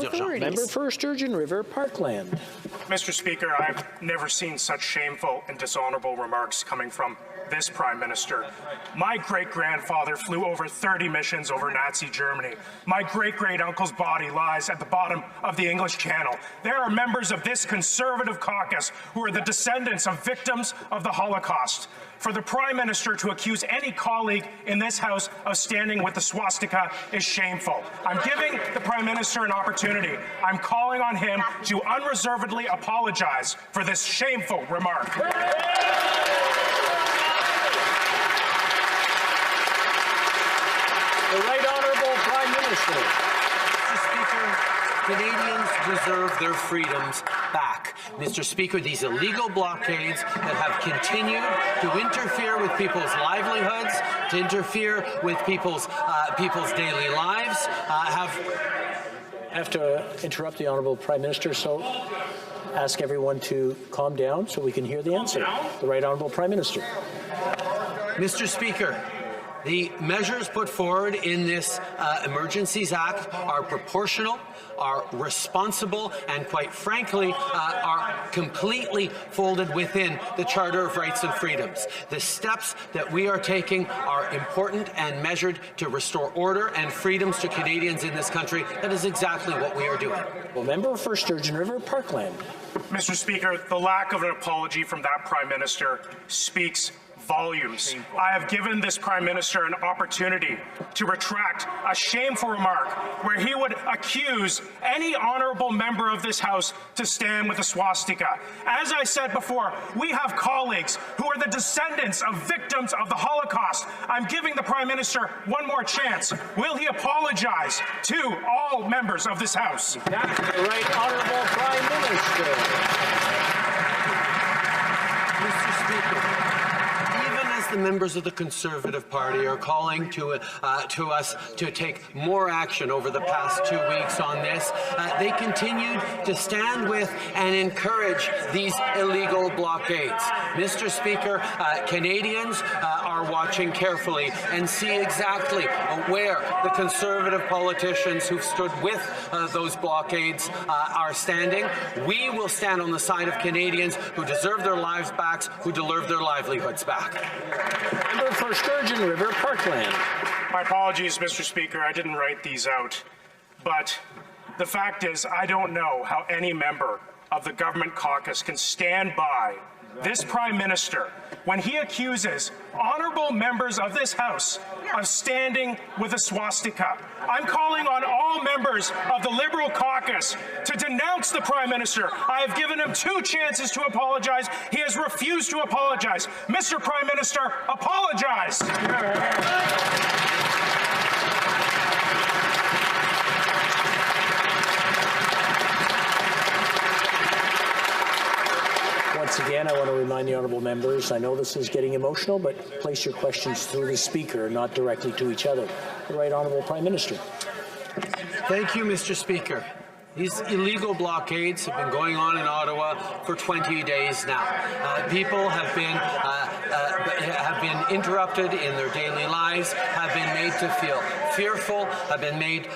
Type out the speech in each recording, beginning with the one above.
authorities. Member for Sturgeon River, Parkland. Mr. Speaker, I've never seen such shameful and dishonorable remarks coming from this Prime Minister. My great-grandfather flew over 30 missions over Nazi Germany. My great-great-uncle's body lies at the bottom of the English Channel. There are members of this Conservative caucus who are the descendants of victims of the Holocaust. For the Prime Minister to accuse any colleague in this House of standing with the swastika is shameful. I'm giving the Prime Minister an opportunity. I'm calling on him to unreservedly apologize for this shameful remark. The Right Honourable Prime Minister. Mr. Speaker, Canadians deserve their freedoms back. Mr. Speaker, these illegal blockades that have continued to interfere with people's livelihoods, to interfere with people's daily lives, I have to interrupt the Honourable Prime Minister, so ask everyone to calm down so we can hear the answer. The Right Honourable Prime Minister. Mr. Speaker, the measures put forward in this Emergencies Act are proportional, are responsible, and quite frankly, are completely folded within the Charter of Rights and Freedoms. The steps that we are taking are important and measured to restore order and freedoms to Canadians in this country. That is exactly what we are doing. Well, member for Sturgeon River, Parkland. Mr. Speaker, the lack of an apology from that Prime Minister speaks volumes. I have given this Prime Minister an opportunity to retract a shameful remark where he would accuse any honourable member of this House to stand with a swastika. As I said before, we have colleagues who are the descendants of victims of the Holocaust. I'm giving the Prime Minister one more chance. Will he apologize to all members of this House? The Right Honourable Prime Minister. Mr. Speaker, the members of the Conservative Party are calling to us to take more action over the past 2 weeks on this. They continued to stand with and encourage these illegal blockades. Mr. Speaker, Canadians are watching carefully and see exactly where the Conservative politicians who've stood with those blockades are standing. We will stand on the side of Canadians who deserve their lives back, who deserve their livelihoods back. Member for Sturgeon River, Parkland. My apologies, Mr. Speaker. I didn't write these out. But the fact is, I don't know how any member of the government caucus can stand by this Prime Minister when he accuses honourable members of this House of standing with a swastika. I'm calling on all members of the Liberal caucus to denounce the Prime Minister. I have given him 2 chances to apologize. He has refused to apologize. Mr. Prime Minister, apologize. Once again, I want to remind the honourable members, I know this is getting emotional, but place your questions through the Speaker, not directly to each other. The Right Honourable Prime Minister. Thank you, Mr. Speaker. These illegal blockades have been going on in Ottawa for 20 days now. People have been interrupted in their daily lives, have been made to feel fearful, have been made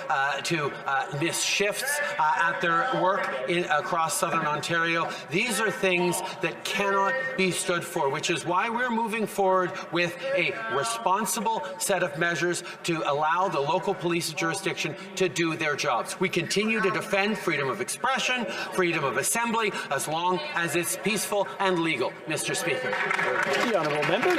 to miss shifts at their work across southern Ontario. These are things that cannot be stood for, which is why we're moving forward with a responsible set of measures to allow the local police jurisdiction to do their jobs. We continue to defend freedom of expression, freedom of assembly, as long as it's peaceful and legal, Mr. Speaker. The honourable member.